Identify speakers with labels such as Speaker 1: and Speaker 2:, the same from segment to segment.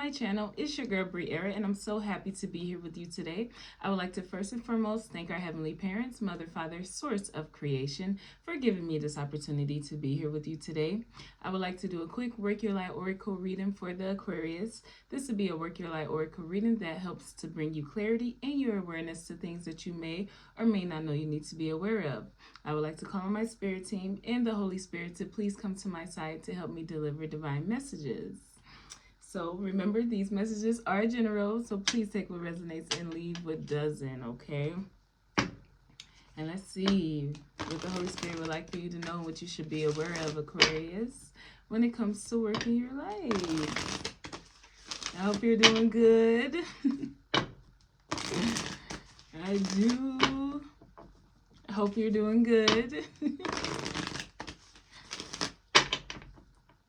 Speaker 1: my channel. It's your girl Erra, and I'm so happy to be here with you today. I would like to first and foremost thank our heavenly parents, mother, father, source of creation, for giving me this opportunity to be here with you today. I would like to do a quick Work Your Light Oracle reading for the Aquarius. This would be a Work Your Light Oracle reading that helps to bring you clarity and your awareness to things that you may or may not know you need to be aware of. I would like to call on my spirit team and the Holy Spirit to please come to my side to help me deliver divine messages. So remember, these messages are general, so please take what resonates and leave what doesn't, okay? And let's see what the Holy Spirit would like for you to know, what you should be aware of, Aquarius, when it comes to working your life. I hope you're doing good. I do. I hope you're doing good.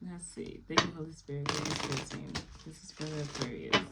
Speaker 1: Let's see. Thank you, Holy Spirit. Thank you, Spirit team. This is for the Aquarius.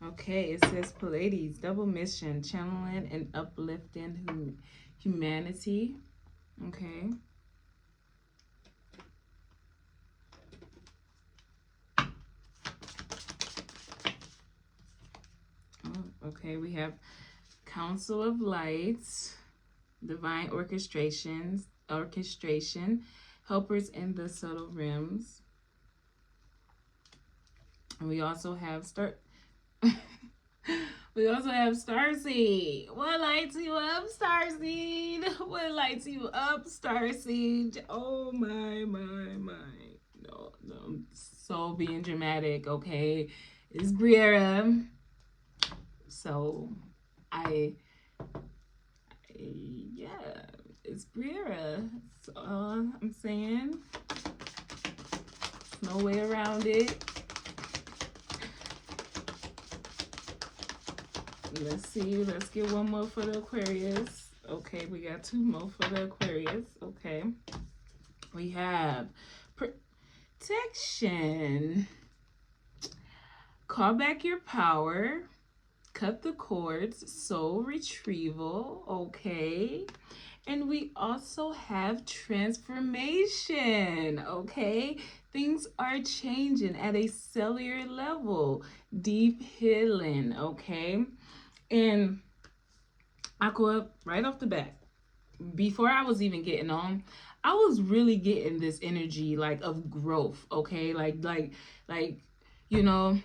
Speaker 1: Okay, it says Pleiades, double mission, channeling and uplifting humanity. Okay. Oh, okay, we have Council of Lights, divine orchestration, helpers in the subtle realms. And we also have we also have Starseed. What lights you up, Starseed? What lights you up, Starseed? Oh my. No, I'm so being dramatic, okay? It's Briera. So yeah, it's Briera. That's all I'm saying. No way around it. Let's see. Let's get one more for the Aquarius. Okay, we got two more for the Aquarius. Okay. We have protection. Call back your power. Cut the cords. Soul retrieval. Okay. And we also have transformation. Okay. Things are changing at a cellular level. Deep healing. Okay. And Aqua, right off the bat, before I was even getting on, I was really getting this energy like of growth, okay? Like you know,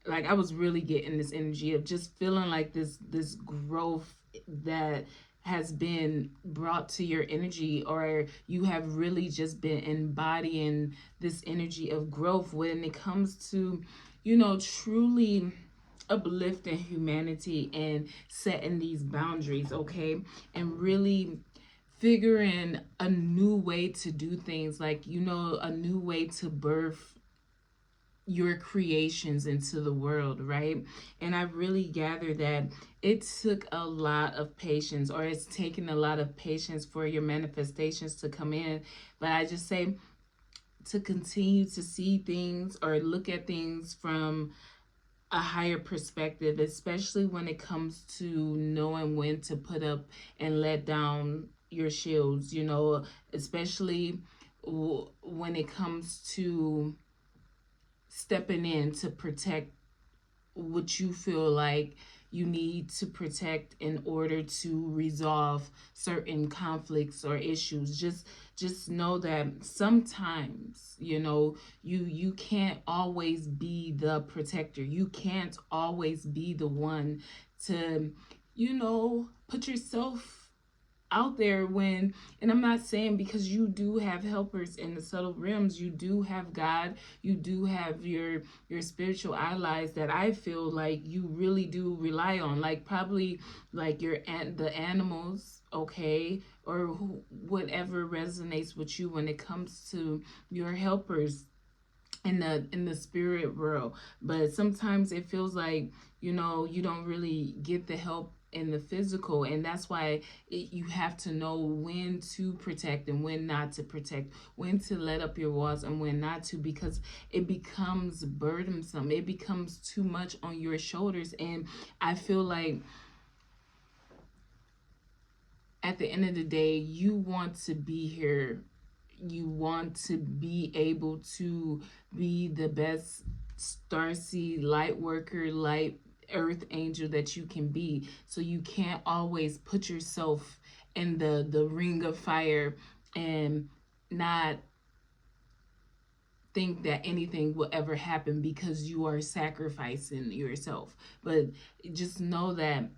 Speaker 1: like I was really getting this energy of just feeling like this growth that has been brought to your energy, or you have really just been embodying this energy of growth when it comes to, you know, truly uplifting humanity and setting these boundaries, okay? And really figuring a new way to do things, like, you know, a new way to birth your creations into the world, right? And I really gather that it took a lot of patience, or it's taken a lot of patience for your manifestations to come in. But I just say to continue to see things or look at things from a higher perspective, especially when it comes to knowing when to put up and let down your shields, you know, especially when it comes to stepping in to protect what you feel like you need to protect in order to resolve certain conflicts or issues. Just know that sometimes, you can't always be the protector. You can't always be the one to, put yourself out there when, and I'm not saying, because you do have helpers in the subtle realms, you do have God, you do have your spiritual allies that I feel like you really do rely on, like probably like the animals, okay, or whatever resonates with you when it comes to your helpers in the spirit world. But sometimes it feels like, you don't really get the help in the physical, and that's why you have to know when to protect and when not to protect, when to let up your walls and when not to, because it becomes burdensome, it becomes too much on your shoulders. And I feel like at the end of the day, you want to be here, you want to be able to be the best starseed light worker, light earth angel that you can be. So you can't always put yourself in the ring of fire and not think that anything will ever happen because you are sacrificing yourself. But just know that,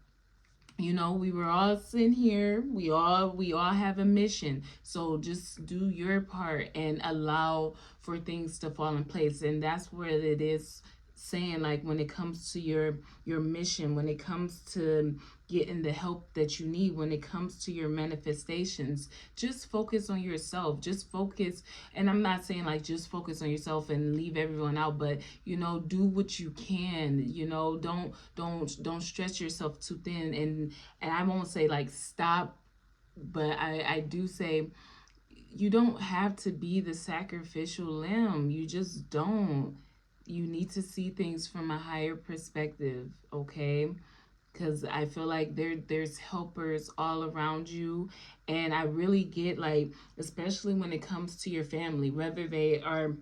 Speaker 1: we were all sitting here, we all have a mission. So just do your part and allow for things to fall in place. And that's where it is saying, like, when it comes to your mission, when it comes to getting the help that you need, when it comes to your manifestations, just focus on yourself, just focus. And I'm not saying like just focus on yourself and leave everyone out, but do what you can. Don't stretch yourself too thin. And I won't say like stop, but I do say you don't have to be the sacrificial lamb. You just don't. You need to see things from a higher perspective, okay? Because I feel like there's helpers all around you. And I really get, like, especially when it comes to your family, whether they are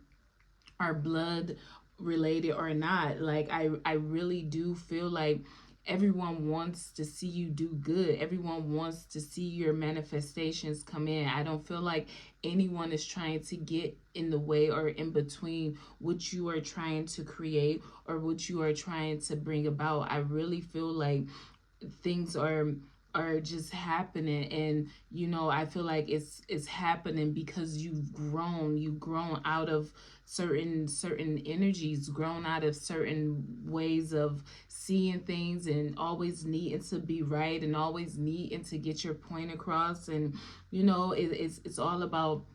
Speaker 1: blood related or not, like I really do feel like everyone wants to see you do good, everyone wants to see your manifestations come in. I don't feel like anyone is trying to get in the way or in between what you are trying to create or what you are trying to bring about. I really feel like things are just happening. And I feel like it's happening because you've grown out of certain energies, grown out of certain ways of seeing things, and always needing to be right and always needing to get your point across. And it's all about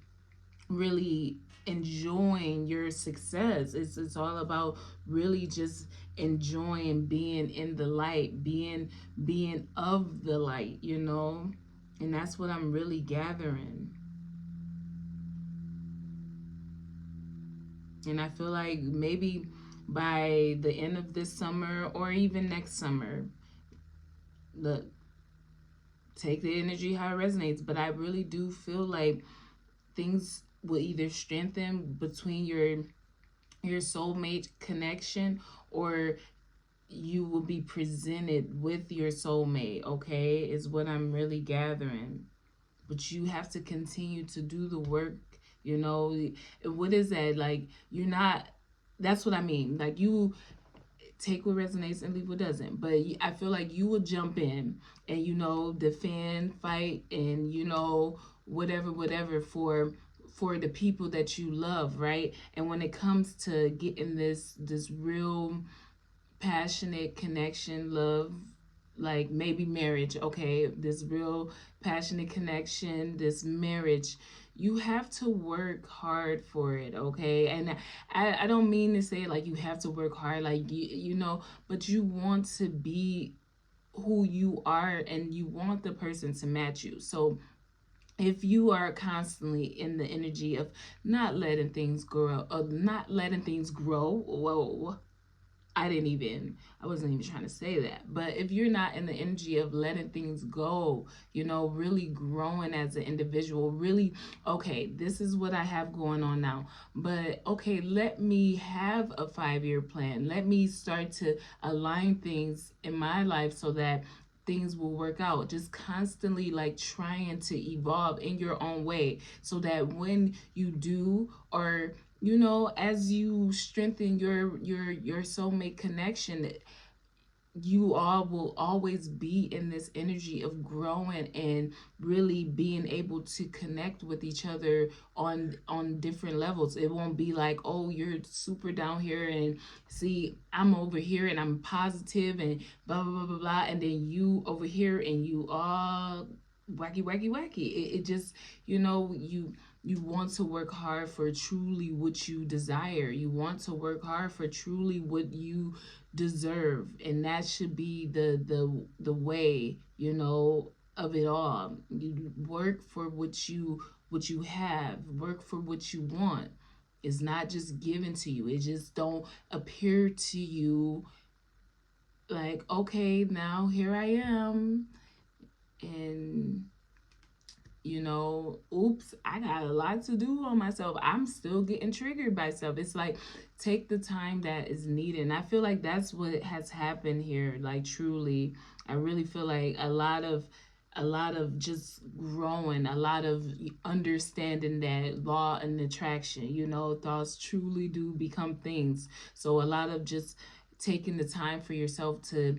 Speaker 1: really enjoying your success. It's all about really just enjoying being in the light, being of the light. And that's what I'm really gathering. And I feel like maybe by the end of this summer or even next summer, look, take the energy how it resonates, but I really do feel like things will either strengthen between your soulmate connection, or you will be presented with your soulmate, okay, is what I'm really gathering. But you have to continue to do the work. What is that, like, you're not, that's what I mean, like, you take what resonates and leave what doesn't. But I feel like you will jump in and defend, fight, and whatever for the people that you love, right? And when it comes to getting this real passionate connection, love, like maybe marriage, okay, this real passionate connection, this marriage, you have to work hard for it, okay? And I don't mean to say like you have to work hard, like but you want to be who you are, and you want the person to match you. So if you are constantly in the energy of not letting things grow, whoa, I wasn't even trying to say that. But if you're not in the energy of letting things go, really growing as an individual, really, okay, this is what I have going on now. But okay, let me have a 5-year plan. Let me start to align things in my life so that things will work out. Just constantly like trying to evolve in your own way so that when you do, or as you strengthen your soulmate connection, you all will always be in this energy of growing and really being able to connect with each other on different levels. It won't be like, oh, you're super down here and see I'm over here and I'm positive and blah blah blah blah blah, and then you over here and you all wacky wacky wacky. It just, you want to work hard for truly what you desire. You want to work hard for truly what you deserve, and that should be the way, of it all. You work for what you have, work for what you want. It's not just given to you. It just don't appear to you like, okay, now here I am, and oops, I got a lot to do on myself. I'm still getting triggered by stuff. It's like, take the time that is needed. And I feel like that's what has happened here. Like, truly, I really feel like a lot of just growing, a lot of understanding that law and attraction, thoughts truly do become things. So a lot of just taking the time for yourself to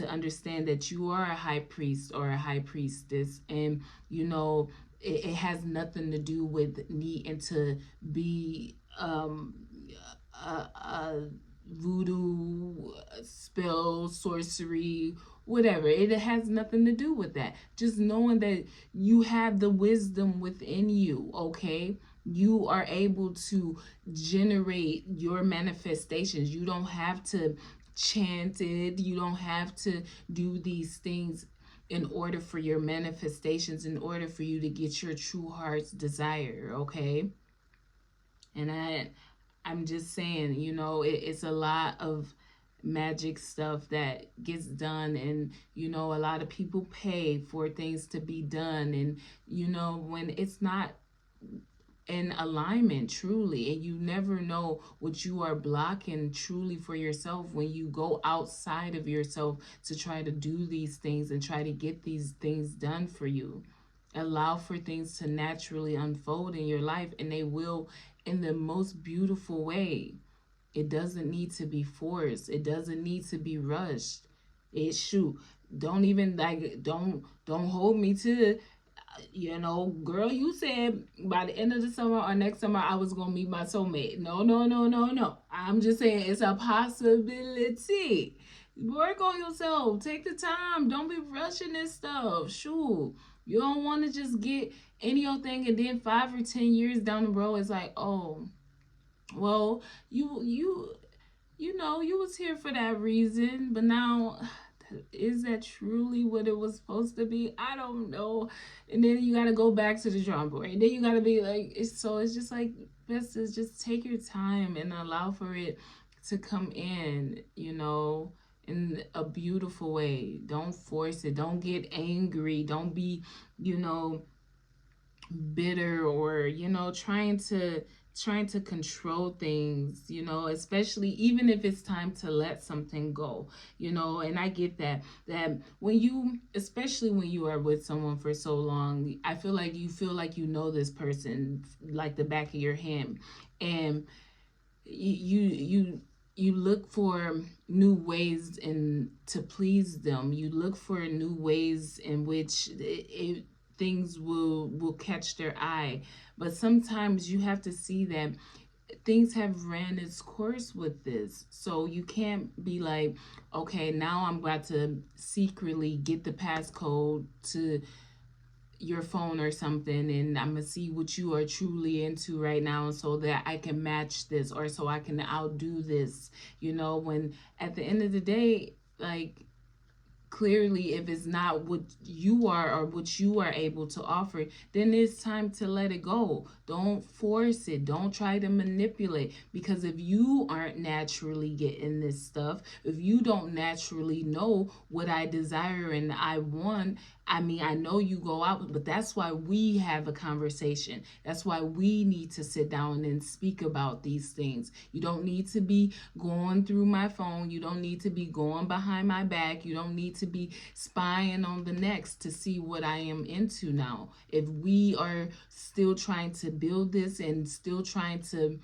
Speaker 1: understand that you are a high priest or a high priestess, and it has nothing to do with needing to be a voodoo spell, sorcery, whatever. It has nothing to do with that. Just knowing that you have the wisdom within you, okay? You are able to generate your manifestations. You don't have to chant it. You don't have to do these things in order for your manifestations, in order for you to get your true heart's desire, okay? And I'm just saying, it's a lot of magic stuff that gets done, and a lot of people pay for things to be done, and when it's not in alignment truly, and you never know what you are blocking truly for yourself when you go outside of yourself to try to do these things and try to get these things done for you. Allow for things to naturally unfold in your life, and they will, in the most beautiful way. It doesn't need to be forced. It doesn't need to be rushed. Shoot, don't even like, don't hold me to, girl, you said by the end of the summer or next summer I was gonna meet my soulmate. No, no, no, no, no. I'm just saying it's a possibility. Work on yourself. Take the time. Don't be rushing this stuff. Shoot. You don't want to just get any old thing, and then 5 or 10 years down the road it's like, oh, well, you was here for that reason, but now, is that truly what it was supposed to be? I don't know. And then you got to go back to the drawing board, and then you got to be like, it's just like, best is just take your time and allow for it to come in a beautiful way. Don't force it. Don't get angry. Don't be, bitter, or trying to control things, especially even if it's time to let something go, and I get that when you, especially when you are with someone for so long, I feel like you know this person like the back of your hand, and you look for new ways and to please them. You look for new ways in which things will catch their eye. But sometimes you have to see that things have ran its course with this. So you can't be like, okay, now I'm about to secretly get the passcode to your phone or something, and I'm gonna see what you are truly into right now so that I can match this, or so I can outdo this, when at the end of the day, like, clearly, if it's not what you are or what you are able to offer, then it's time to let it go. Don't force it. Don't try to manipulate, because if you aren't naturally getting this stuff, if you don't naturally know what I desire and I want, I mean, I know you go out, but that's why we have a conversation. That's why we need to sit down and speak about these things. You don't need to be going through my phone. You don't need to be going behind my back. You don't need to be spying on the next to see what I am into now. If we are still trying to build this and still trying to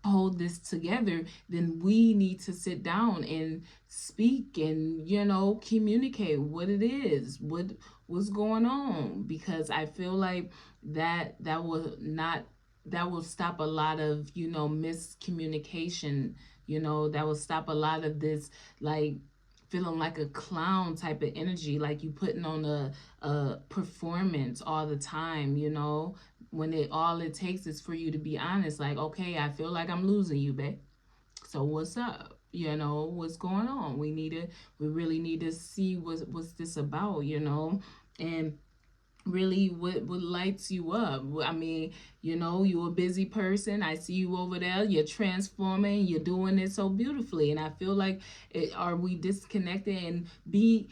Speaker 1: hold this together, then we need to sit down and speak and, you know, communicate what it is, what's going on, because I feel like that will not, that will stop a lot of, you know, miscommunication. You know, that will stop a lot of this, like, feeling like a clown type of energy, like you putting on a performance all the time, you know, when it all it takes is for you to be honest, like, okay, I feel like I'm losing you, babe. So what's up? You know, what's going on? We really need to see what's this about, you know, and really what lights you up. I mean, you know, you're a busy person. I see you over there. You're transforming. You're doing it so beautifully, and I feel like, are we disconnected? And be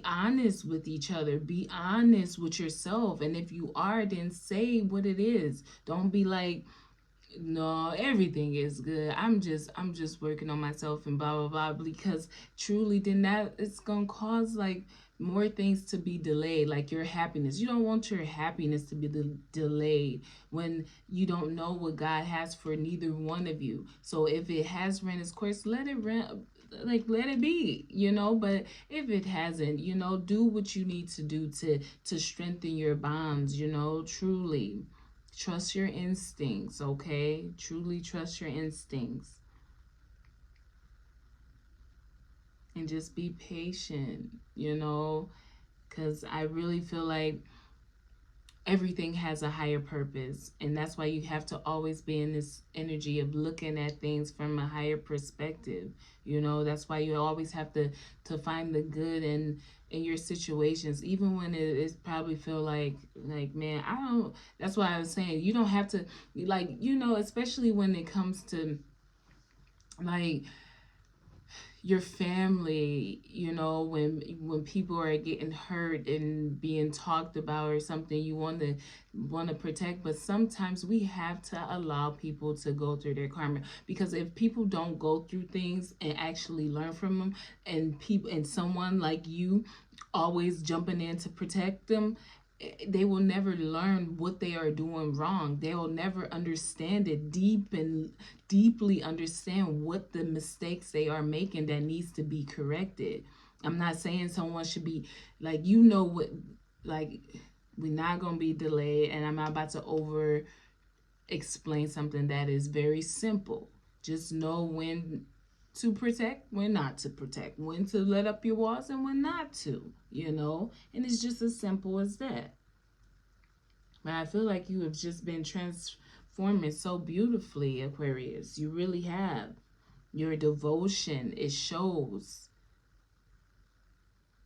Speaker 1: honest with each other. Be honest with yourself. And if you are, then say what it is. Don't be like, no, everything is good. I'm just working on myself and blah blah blah, because truly then that it's gonna cause like more things to be delayed, like your happiness. You don't want your happiness to be delayed when you don't know what God has for neither one of you. So if it has ran its course, let it run, like let it be, you know. But if it hasn't, you know, do what you need to do to strengthen your bonds, you know, truly. Trust your instincts, okay? Truly trust your instincts. And just be patient, you know? Because I really feel like everything has a higher purpose. And that's why you have to always be in this energy of looking at things from a higher perspective. You know, that's why you always have to find the good in your situations, even when it probably feel like, man, I don't, that's why I was saying, you don't have to, like, you know, especially when it comes to like your family, you know, when people are getting hurt and being talked about or something, you want to protect. But sometimes we have to allow people to go through their karma, because if people don't go through things and actually learn from them, and people and someone like you always jumping in to protect them, they will never learn what they are doing wrong. They will never understand it deeply understand what the mistakes they are making that needs to be corrected. I'm not saying someone should be like, you know what, like, we're not gonna be delayed, and I'm not about to over explain something that is very simple. Just know when to protect, when not to protect, when to let up your walls and when not to, you know? And it's just as simple as that. But I feel like you have just been transforming so beautifully, Aquarius. You really have. Your devotion, it shows.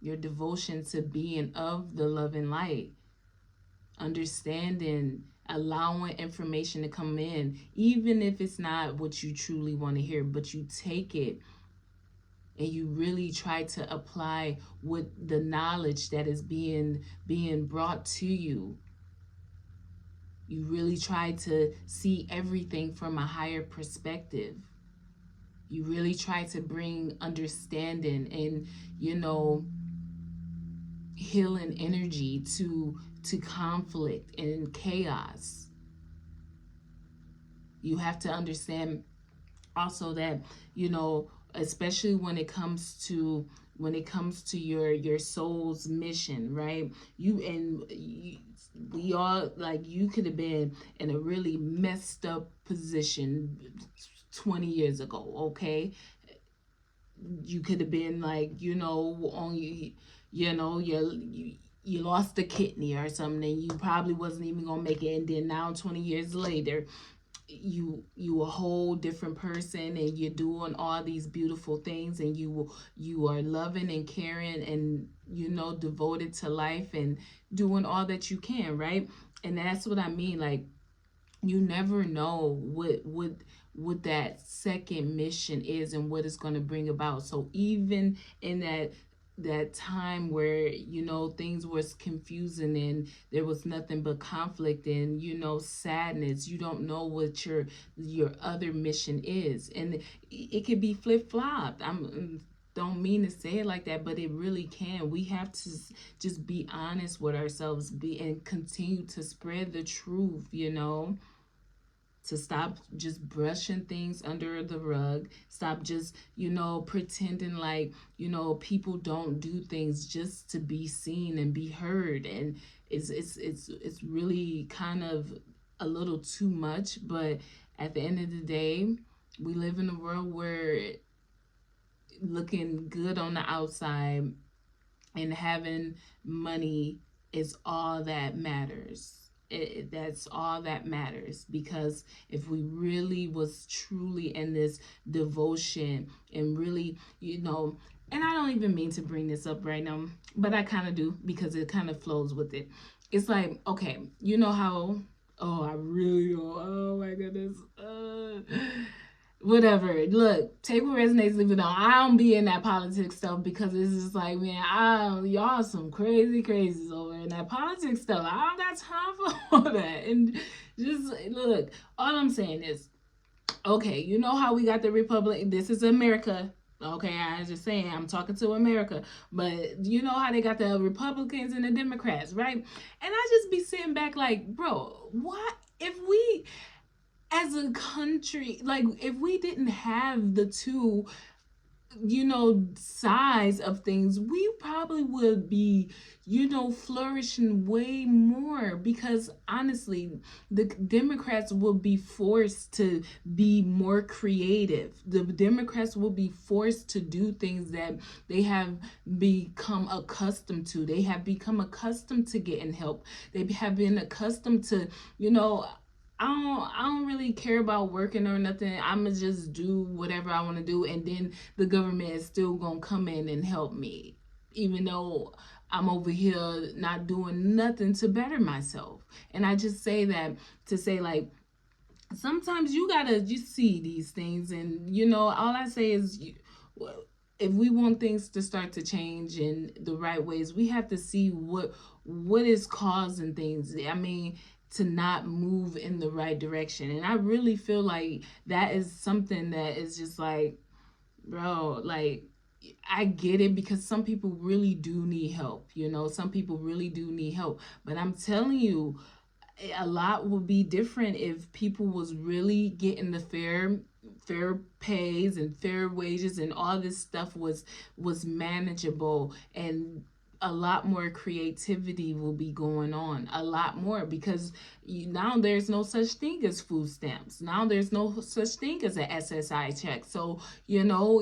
Speaker 1: Your devotion to being of the love and light, understanding, allowing information to come in, even if it's not what you truly want to hear, but you take it and you really try to apply what the knowledge that is being brought to you. You really try to see everything from a higher perspective. You really try to bring understanding and, you know, healing energy to conflict and chaos. You have to understand also that, you know, especially when it comes to your soul's mission, right? We all, like, you could have been in a really messed up position 20 years ago, okay? You could have been like, you know, on you know, you lost a kidney or something, and you probably wasn't even gonna make it, and then now 20 years later you a whole different person, and you're doing all these beautiful things, and you are loving and caring and devoted to life and doing all that you can, right? And that's what I mean, like, you never know what that second mission is and what it's going to bring about. So even in that time where things was confusing and there was nothing but conflict and sadness, you don't know what your other mission is, and it could be flip-flopped. I'm don't mean to say it like that, but it really can. We have to just be honest with ourselves, be and continue to spread the truth, to stop just brushing things under the rug, stop just pretending like people don't do things just to be seen and be heard. And it's really kind of a little too much, but at the end of the day, we live in a world where looking good on the outside and having money is all that matters. That's all that matters, because if we really was truly in this devotion and really, and I don't even mean to bring this up right now, but I kind of do because it kind of flows with it. It's like, okay, you know how, oh, I really don't, oh my goodness, whatever. Look, take what resonates, leave it on. I don't be in that politics stuff because it's just like, man, y'all some crazy crazies over in that politics stuff. I don't got time for all that. And just look, all I'm saying is, okay, you know how we got the Republic. This is America. Okay, I was just saying, I'm talking to America, but you know how they got the Republicans and the Democrats, right? And I just be sitting back like, bro, what if we as a country, like, if we didn't have the two size of things, we probably would be flourishing way more, because honestly, the Democrats will be forced to be more creative. The Democrats will be forced to do things that they have become accustomed to. They have become accustomed to getting help. They have been accustomed to I don't really care about working or nothing. I'ma just do whatever I want to do, and then the government is still gonna come in and help me, even though I'm over here not doing nothing to better myself. And I just say that to say, like, sometimes you gotta just see these things, and all I say is, if we want things to start to change in the right ways, we have to see what is causing things. I mean, to not move in the right direction. And I really feel like that is something that is just like, bro, like, I get it, because some people really do need help. Some people really do need help. But I'm telling you, a lot would be different if people was really getting the fair pays and fair wages, and all this stuff was manageable, and a lot more creativity will be going on, a lot more, because now there's no such thing as food stamps. Now there's no such thing as an SSI check. So you now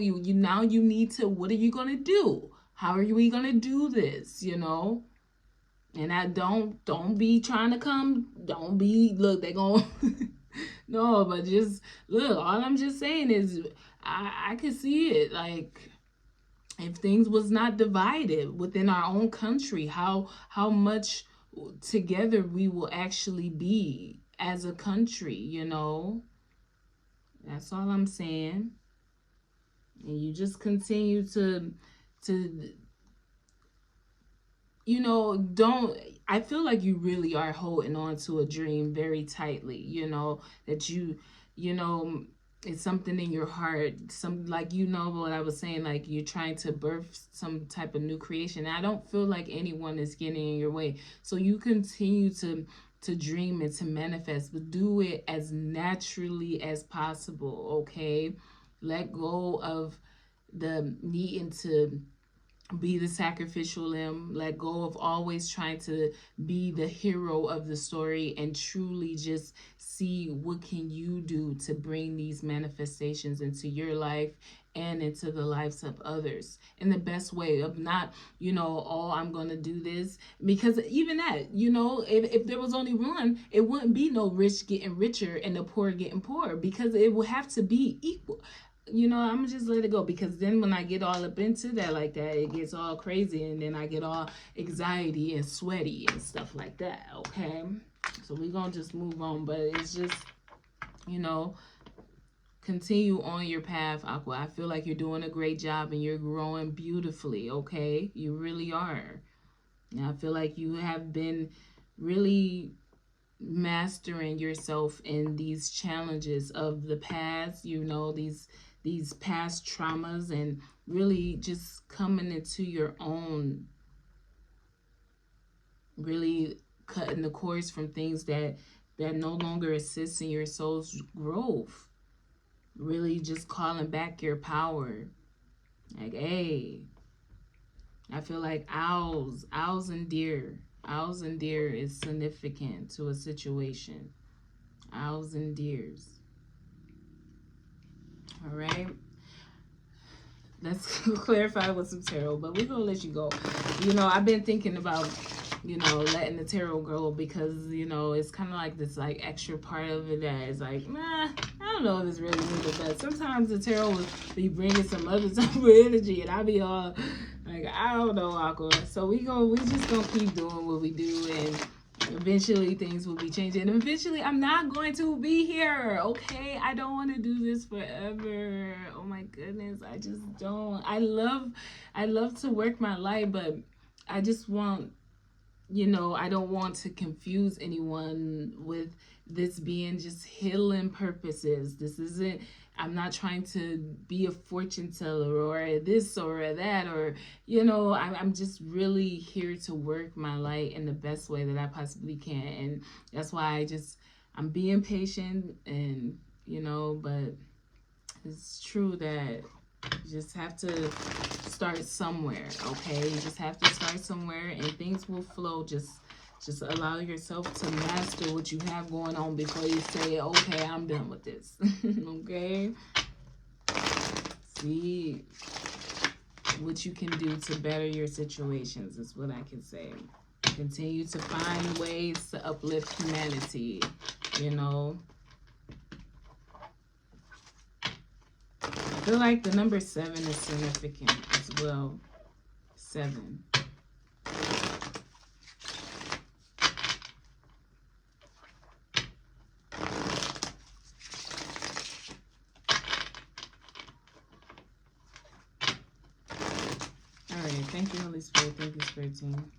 Speaker 1: you need to, what are you going to do? How are we going to do this? And I don't be trying to come, don't be, look, they going no, but just look, all I'm just saying is, I can see it, like, if things was not divided within our own country, how much together we will actually be as a country. That's all I'm saying. And you just continue to don't, I feel like you really are holding on to a dream very tightly, that it's something in your heart, some, like, what I was saying, like, you're trying to birth some type of new creation. I don't feel like anyone is getting in your way. So you continue to dream and to manifest, but do it as naturally as possible, okay? Let go of the needing to be the sacrificial lamb. Let go of always trying to be the hero of the story, and truly just see what can you do to bring these manifestations into your life and into the lives of others in the best way of not, oh, I'm going to do this. Because even that, if there was only one, it wouldn't be no rich getting richer and the poor getting poorer, because it would have to be equal. I'm gonna just let it go, because then when I get all up into that like that, it gets all crazy, and then I get all anxiety and sweaty and stuff like that. Okay, so we're gonna just move on, but it's just, continue on your path, Aqua. I feel like you're doing a great job and you're growing beautifully. Okay, you really are. And I feel like you have been really mastering yourself in these challenges of the past, these past traumas, and really just coming into your own, really cutting the cords from things that no longer assist in your soul's growth, really just calling back your power. Like, hey, I feel like owls and deer is significant to a situation. Owls and deers. All right, let's clarify with some tarot, but we're gonna let you go. I've been thinking about, letting the tarot go, because it's kind of like this like extra part of it that is like, I don't know if it's really needed, but sometimes the tarot will be bringing some other type of energy, and I'll be all like, I don't know, Aqua. So we just gonna keep doing what we do, and eventually things will be changing. And eventually I'm not going to be here, okay? I don't want to do this forever. Oh my goodness, I just don't. I love to work my life, but I just want, I don't want to confuse anyone with this being just healing purposes. This isn't, I'm not trying to be a fortune teller or this or that, or, I'm just really here to work my light in the best way that I possibly can. And that's why I'm being patient, and, but it's true that you just have to start somewhere, okay? You just have to start somewhere, and things will flow. Just allow yourself to master what you have going on before you say, okay, I'm done with this. Okay? See what you can do to better your situations is what I can say. Continue to find ways to uplift humanity, I feel like the number 7 is significant as well. 7. All right, thank you, Holy Spirit. Thank you, Spirit Team.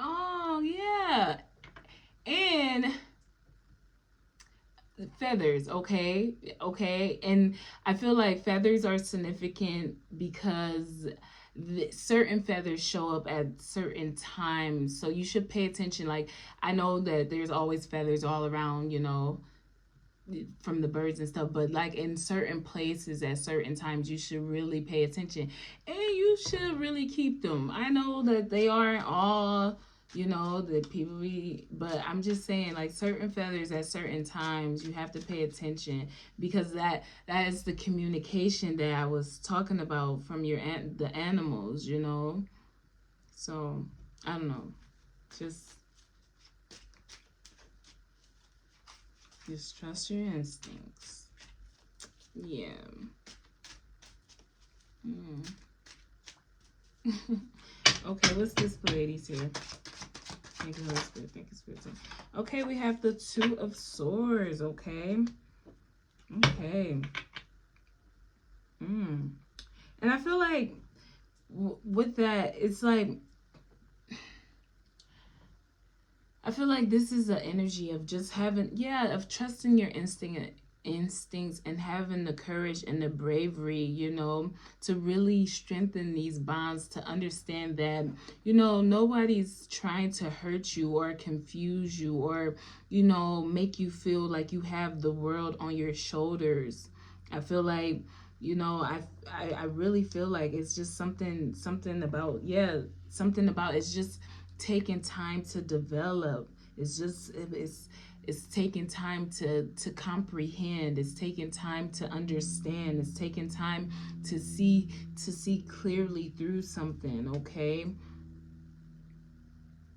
Speaker 1: Oh, yeah. And feathers, okay? And I feel like feathers are significant because certain feathers show up at certain times. So you should pay attention. Like, I know that there's always feathers all around, from the birds and stuff, but like in certain places at certain times, you should really pay attention, and you should really keep them. I know that they aren't all, that people but I'm just saying, like, certain feathers at certain times, you have to pay attention, because that is the communication that I was talking about from the animals, so I don't know, just trust your instincts. Yeah. Okay, what's this Pleiades here? Thank you, Holy Spirit. Thank you, Spirit. Okay, we have the 2 of Swords, okay? Okay. And I feel like with that, it's like, I feel like this is an energy of just having, of trusting your instinct instincts and having the courage and the bravery, you know, to really strengthen these bonds, to understand that, you know, nobody's trying to hurt you or confuse you or, you know, make you feel like you have the world on your shoulders. I feel like, you know, I really feel like it's just something about, yeah, something about it's just taking time to develop. It's just it's taking time to comprehend. It's taking time to understand. It's taking time to see clearly through something, okay?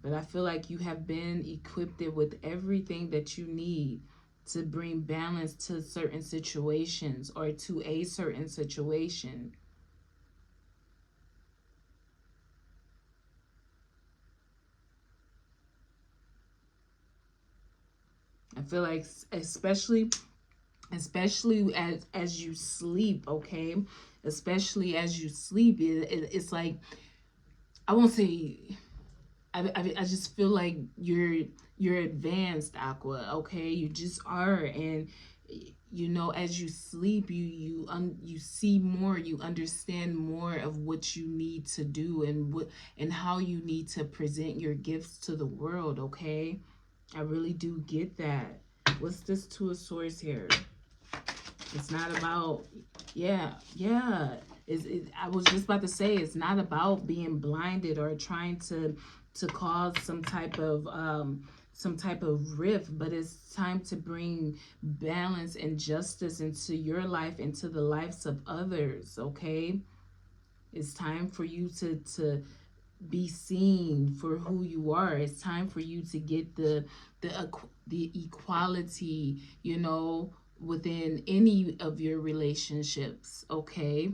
Speaker 1: But I feel like you have been equipped with everything that you need to bring balance to certain situations or to a certain situation. I feel like especially as you sleep, okay? Especially as you sleep, it's like, I won't say, I just feel like you're advanced, Aqua, okay? You just are. And you know, as you sleep, you see more, you understand more of what you need to do and what and how you need to present your gifts to the world, okay? I really do get that. What's this Two of Swords here? It's not about, yeah, yeah. I was just about to say, it's not about being blinded or trying to cause some type of rift, but it's time to bring balance and justice into your life, into the lives of others, okay? It's time for you to be seen for who you are. It's time for you to get the equality, you know, within any of your relationships, okay?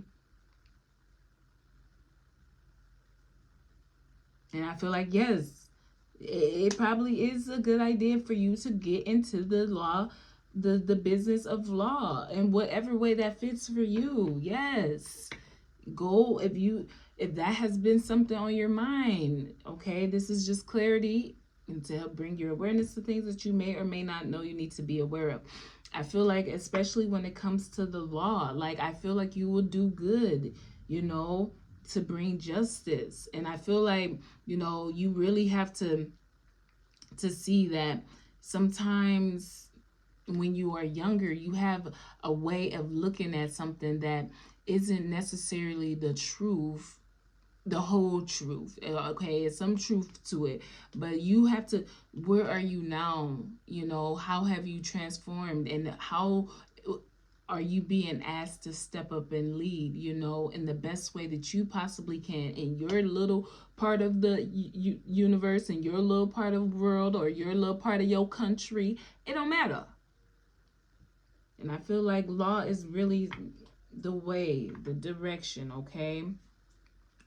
Speaker 1: And I feel like, yes, it probably is a good idea for you to get into the law, the business of law, in whatever way that fits for you. Yes, go if that has been something on your mind, okay? This is just clarity and to help bring your awareness to things that you may or may not know you need to be aware of. I feel like, especially when it comes to the law, like, I feel like you will do good, you know, to bring justice. And I feel like, you know, you really have to see that sometimes when you are younger, you have a way of looking at something that isn't necessarily the truth, the whole truth. Okay, it's some truth to it, but you have to, where are you now? You know, how have you transformed, and how are you being asked to step up and lead, you know, in the best way that you possibly can in your little part of the universe, in your little part of the world, or your little part of your country. It don't matter. And I feel like law is really the way, the direction, okay?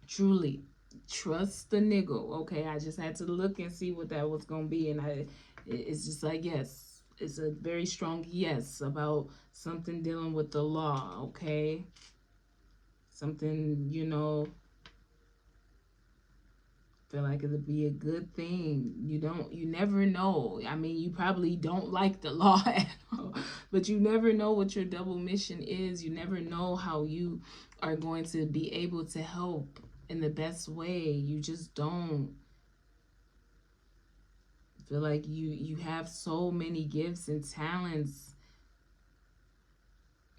Speaker 1: Truly. Trust the nigga, okay? I just had to look and see what that was going to be. And it's just like, yes, it's a very strong yes about something dealing with the law, okay? Something, you know, feel like it'll be a good thing. You never know. I mean, you probably don't like the law at all, but you never know what your double mission is. You never know how you are going to be able to help in the best way. You just don't. Feel like you have so many gifts and talents.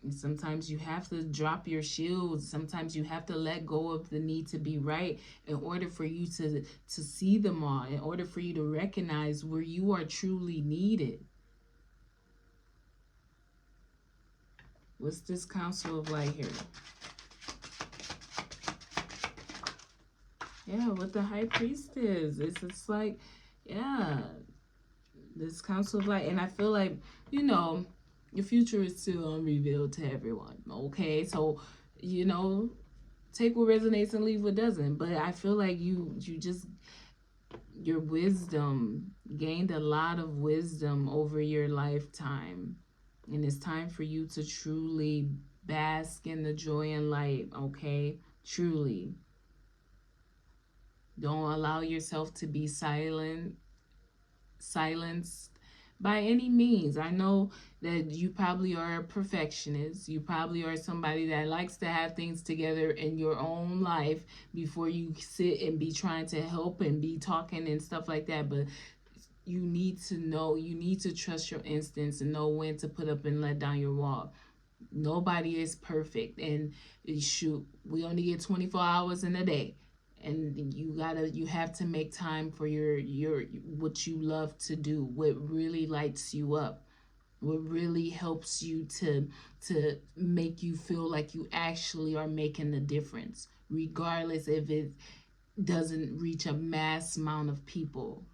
Speaker 1: And sometimes you have to drop your shields. Sometimes you have to let go of the need to be right in order for you to see them all, in order for you to recognize where you are truly needed. What's this Council of Light here? Yeah, with the High Priestess. It's like, yeah, this Council of Light. And I feel like, you know, your future is still unrevealed to everyone, okay? So, you know, take what resonates and leave what doesn't. But I feel like you just, your wisdom, gained a lot of wisdom over your lifetime. And it's time for you to truly bask in the joy and light, okay? Truly. Don't allow yourself to be silenced by any means. I know that you probably are a perfectionist. You probably are somebody that likes to have things together in your own life before you sit and be trying to help and be talking and stuff like that. But you need to know, you need to trust your instincts and know when to put up and let down your wall. Nobody is perfect, and shoot, we only get 24 hours in a day, and you have to make time for your what you love to do, what really lights you up, what really helps you to make you feel like you actually are making the difference, regardless if it doesn't reach a mass amount of people.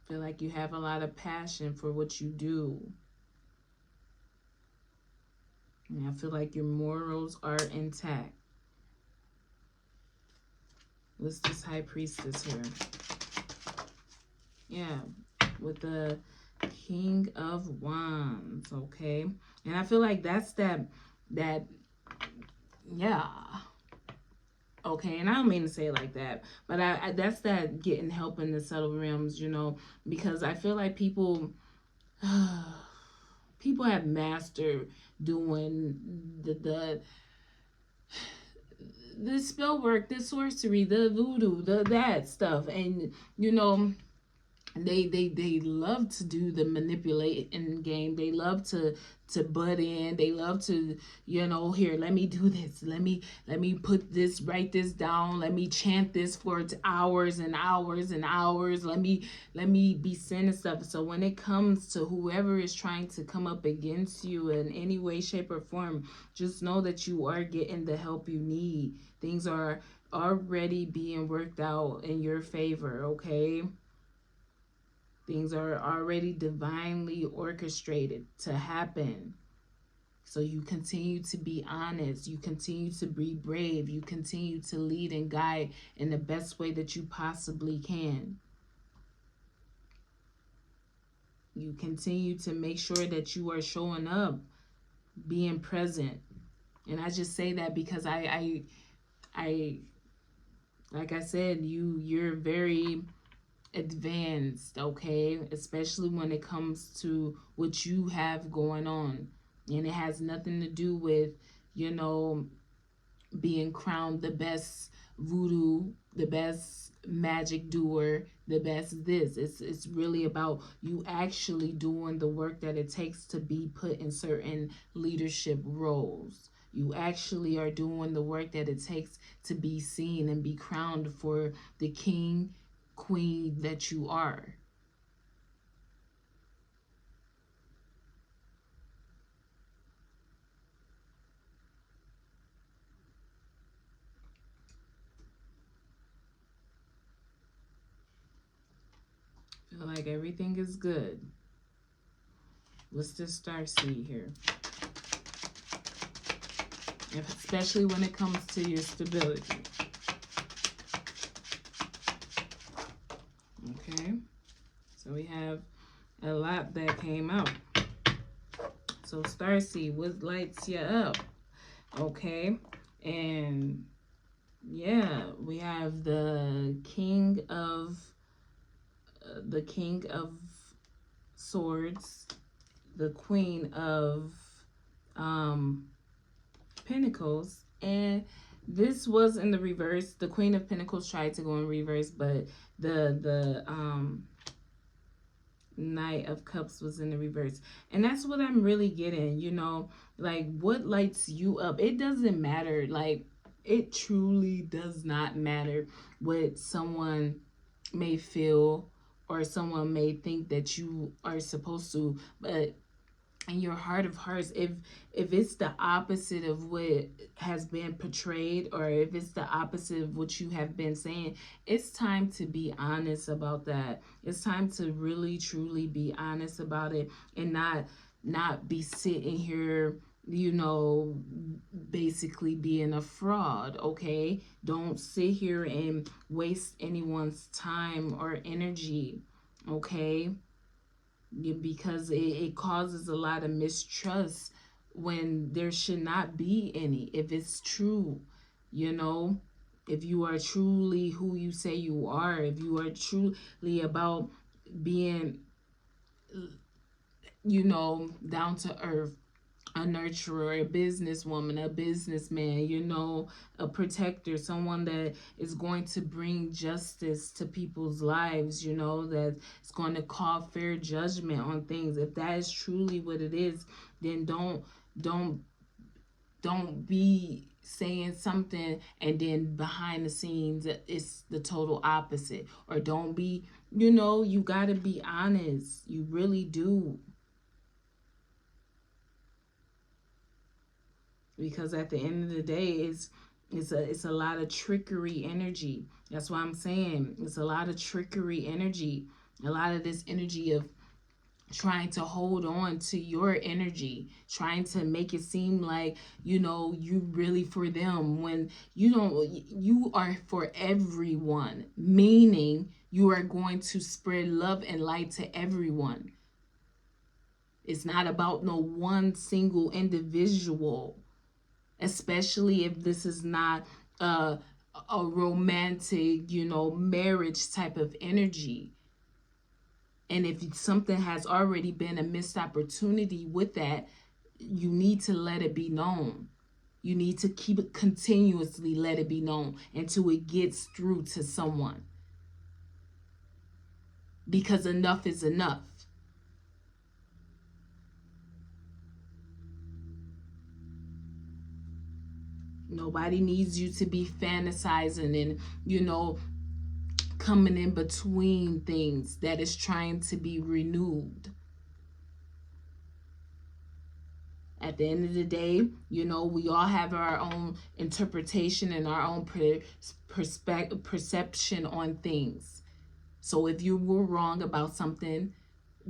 Speaker 1: Feel like you have a lot of passion for what you do. And I feel like your morals are intact. What's this high priestess here? Yeah, with the King of Wands, okay? And I feel like that's that yeah. Okay, and I don't mean to say it like that, but I that's that getting help in the subtle realms, you know, because I feel like people people have mastered doing the spell work, the sorcery, the voodoo, the that stuff, and you know they love to do the manipulating game. They love to butt in. They love to, you know, here, let me do this, let me put this, write this down, let me chant this for hours and hours and hours, let me be sending stuff. So when it comes to whoever is trying to come up against you in any way, shape, or form, just know that you are getting the help you need. Things are already being worked out in your favor, okay? Things are already divinely orchestrated to happen. So you continue to be honest. You continue to be brave. You continue to lead and guide in the best way that you possibly can. You continue to make sure that you are showing up, being present. And I just say that because I like I said, you're very advanced, okay? Especially when it comes to what you have going on. And it has nothing to do with, you know, being crowned the best voodoo, the best magic doer, the best this. It's really about you actually doing the work that it takes to be put in certain leadership roles. You actually are doing the work that it takes to be seen and be crowned for the king, queen that you are. Feel like everything is good. What's this star seed here? Especially when it comes to your stability. Okay, so we have a lot that came out. So starseed, what lights you up? Okay, and yeah, we have the king of swords, the queen of pentacles, and this was in the reverse. The queen of pentacles tried to go in reverse, but the knight of cups was in the reverse. And that's what I'm really getting, you know, like what lights you up. It doesn't matter, like it truly does not matter what someone may feel or someone may think that you are supposed to, but in your heart of hearts, if it's the opposite of what has been portrayed, or if it's the opposite of what you have been saying, it's time to be honest about that. It's time to really truly be honest about it, and not be sitting here, you know, basically being a fraud. Okay, don't sit here and waste anyone's time or energy, okay? Because it causes a lot of mistrust when there should not be any, if it's true, you know. if you are truly who you say you are, if you are truly about being, you know, down to earth, a nurturer, a businesswoman, a businessman, you know, a protector, someone that is going to bring justice to people's lives, you know, that's going to call fair judgment on things. If that is truly what it is, then don't don't be saying something and then behind the scenes it's the total opposite. Or don't be, you know, you got to be honest. You really do. Because at the end of the day, it's a lot of trickery energy. That's why I'm saying it's a lot of trickery energy. A lot of this energy of trying to hold on to your energy, trying to make it seem like, you know, you really for them, when you don't. You are for everyone, meaning you are going to spread love and light to everyone. It's not about no one single individual, especially if this is not a romantic, you know, marriage type of energy. And if something has already been a missed opportunity with that, you need to let it be known. You need to keep it continuously, let it be known until it gets through to someone. Because enough is enough. Nobody needs you to be fantasizing and, you know, coming in between things that is trying to be renewed. At the end of the day, you know, we all have our own interpretation and our own perception on things. So if you were wrong about something,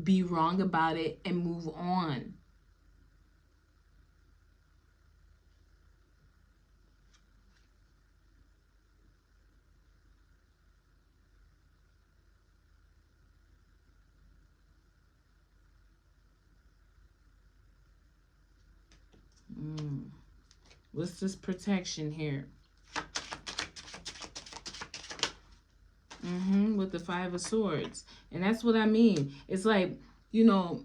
Speaker 1: be wrong about it and move on. What's this protection here? With the Five of Swords. And that's what I mean. It's like, you know,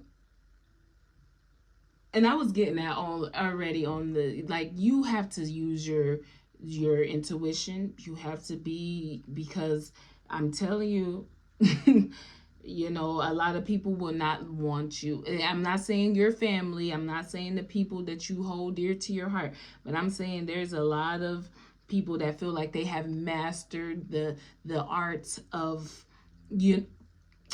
Speaker 1: and I was getting that on already on the, like, you have to use your intuition. You have to be, because I'm telling you, you know, a lot of people will not want you. I'm not saying your family, I'm not saying the people that you hold dear to your heart, but I'm saying there's a lot of people that feel like they have mastered the art of, you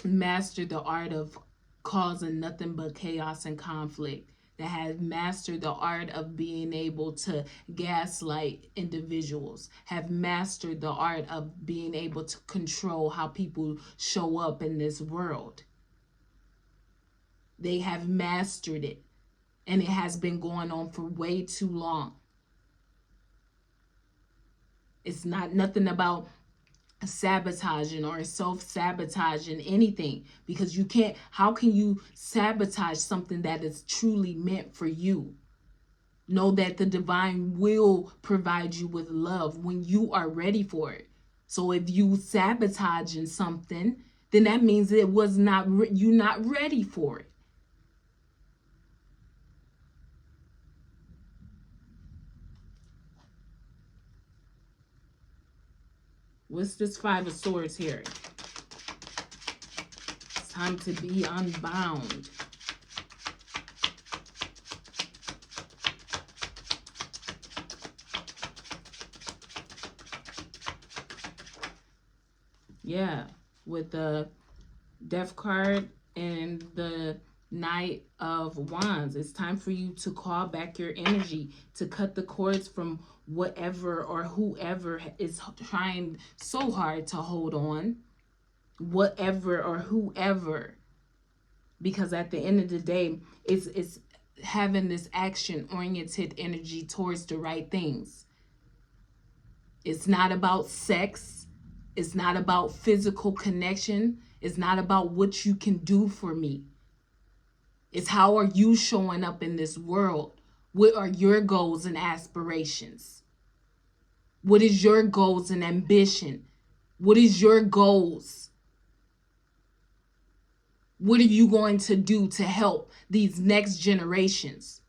Speaker 1: mastered the art of causing nothing but chaos and conflict, that have mastered the art of being able to gaslight individuals, have mastered the art of being able to control how people show up in this world. They have mastered it, and it has been going on for way too long. It's not nothing about sabotaging or self-sabotaging anything, because you can't. How can you sabotage something that is truly meant for you? Know that the divine will provide you with love when you are ready for it. So if you sabotaging something, then that means it was not you're not ready for it. What's this Five of Swords here? It's time to be unbound. Yeah, with the Death card and the Knight of Wands. It's time for you to call back your energy, to cut the cords from whatever or whoever is trying so hard to hold on. Whatever or whoever. Because at the end of the day, it's having this action-oriented energy towards the right things. It's not about sex. It's not about physical connection. It's not about what you can do for me. It's how are you showing up in this world? What are your goals and aspirations? What is your goals and ambition? What is your goals? What are you going to do to help these next generations?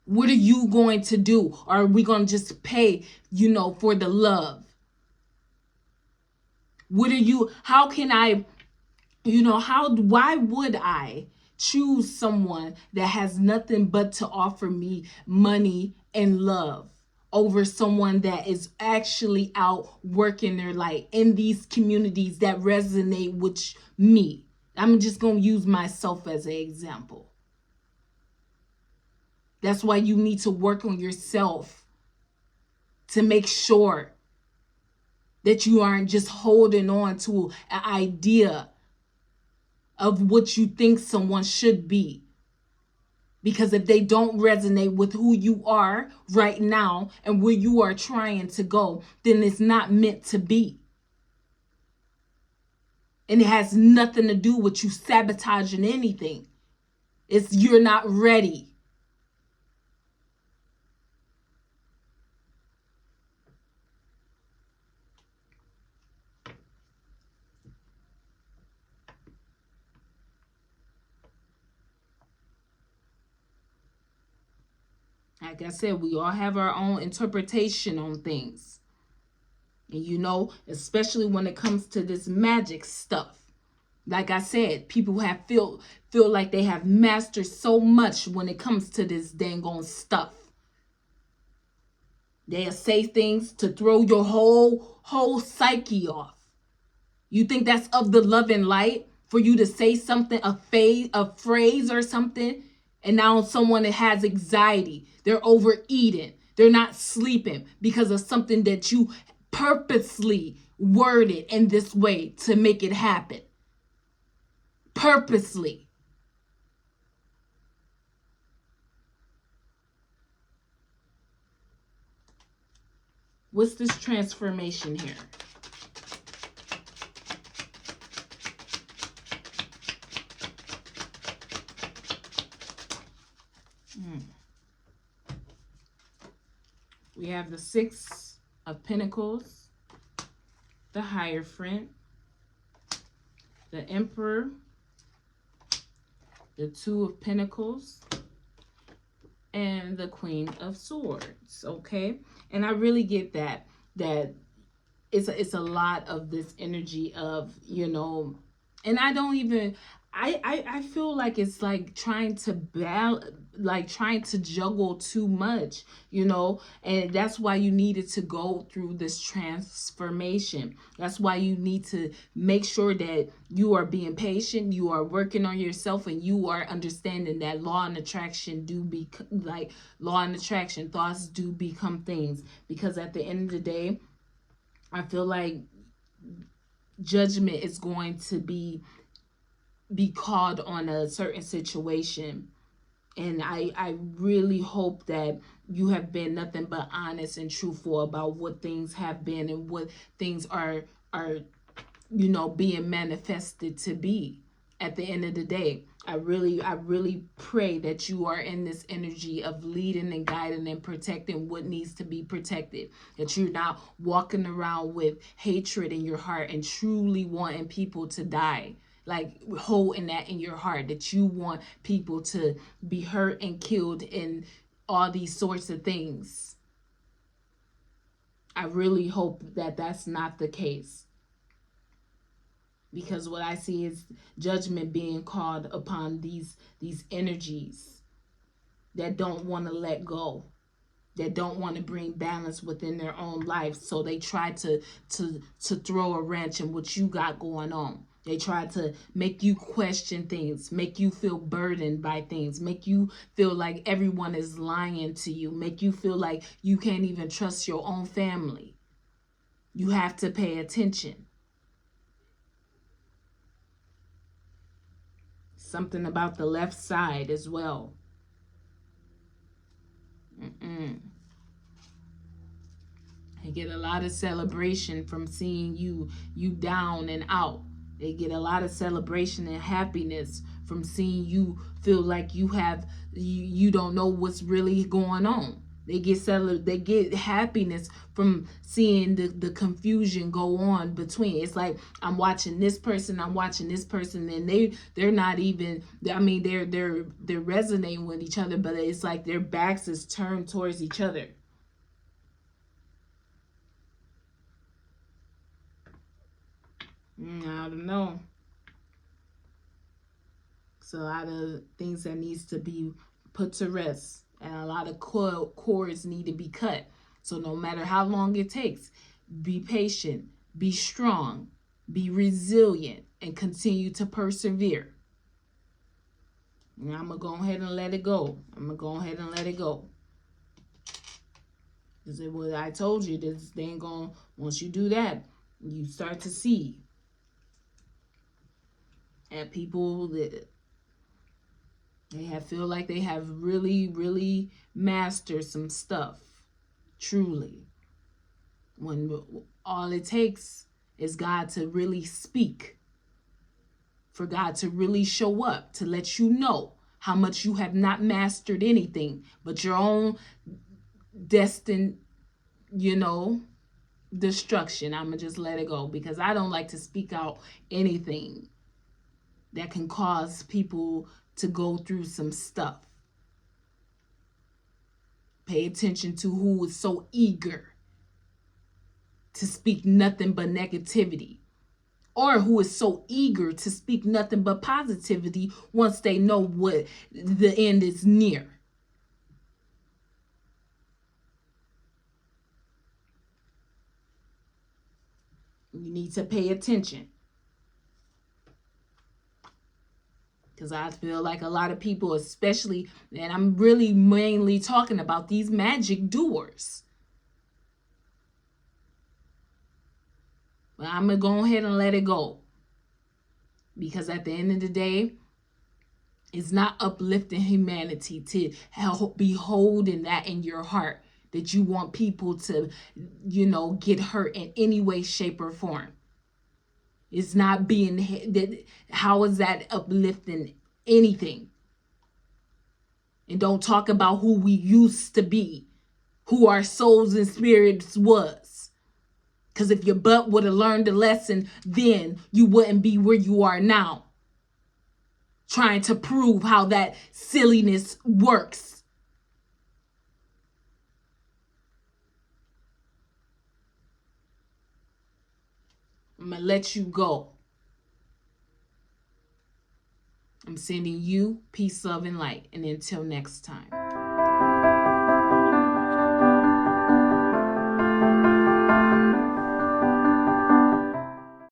Speaker 1: What are you going to do? Or are we going to just pay, for the love? How can I, why would I choose someone that has nothing but to offer me money and love over someone that is actually out working their life in these communities that resonate with me? I'm just going to use myself as an example. That's why you need to work on yourself to make sure that you aren't just holding on to an idea of what you think someone should be. Because if they don't resonate with who you are right now and where you are trying to go, then it's not meant to be. And it has nothing to do with you sabotaging anything. It's you're not ready. Like I said, we all have our own interpretation on things. And especially when it comes to this magic stuff. Like I said, people feel like they have mastered so much when it comes to this dang on stuff. They'll say things to throw your whole psyche off. You think that's of the love and light for you to say something, a phrase or something, and now someone that has anxiety, they're overeating, they're not sleeping because of something that you purposely worded in this way to make it happen. Purposely. What's this transformation here? We have the Six of Pentacles, the Hierophant, the Emperor, the Two of Pentacles, and the Queen of Swords. Okay, and I really get that it's a lot of this energy of and I don't even I feel like it's like trying to juggle too much, and that's why you needed to go through this transformation. That's why you need to make sure that you are being patient, you are working on yourself, and you are understanding that law and attraction thoughts do become things. Because at the end of the day, I feel like judgment is going to be called on a certain situation. And I really hope that you have been nothing but honest and truthful about what things have been and what things are being manifested to be. At the end of the day, I really pray that you are in this energy of leading and guiding and protecting what needs to be protected. That you're not walking around with hatred in your heart and truly wanting people to die. Like holding that in your heart, that you want people to be hurt and killed and all these sorts of things. I really hope that that's not the case. Because what I see is judgment being called upon these energies that don't want to let go, that don't want to bring balance within their own life. So they try to throw a wrench in what you got going on. They try to make you question things, make you feel burdened by things, make you feel like everyone is lying to you, make you feel like you can't even trust your own family. You have to pay attention. Something about the left side as well. They get a lot of celebration from seeing you down and out. They get a lot of celebration and happiness from seeing you feel like you don't know what's really going on. They get happiness from seeing the confusion go on between. It's like I'm watching this person, and they're not even, I mean, they're resonating with each other, but it's like their backs is turned towards each other. I don't know. It's a lot of things that needs to be put to rest, and a lot of cords need to be cut. So no matter how long it takes, be patient, be strong, be resilient, and continue to persevere. And I'm going to go ahead and let it go. Because what I told you, this they ain't going to, once you do that, you start to see. And people that they feel like they have really, really mastered some stuff. Truly. When all it takes is God to really speak. For God to really show up, to let you know how much you have not mastered anything but your own destined, destruction. I'm going to just let it go, because I don't like to speak out anything that can cause people to go through some stuff. Pay attention to who is so eager to speak nothing but negativity, or who is so eager to speak nothing but positivity once they know what the end is near. You need to pay attention. Because I feel like a lot of people, especially, and I'm really mainly talking about these magic doers. But I'm going to go ahead and let it go. Because at the end of the day, it's not uplifting humanity to be holding that in your heart, that you want people to, get hurt in any way, shape, or form. It's not being that. How is that uplifting anything? And don't talk about who we used to be, who our souls and spirits was. Because if your butt would have learned a lesson then, you wouldn't be where you are now, trying to prove how that silliness works. I'm going to let you go. I'm sending you peace, love, and light. And until next time.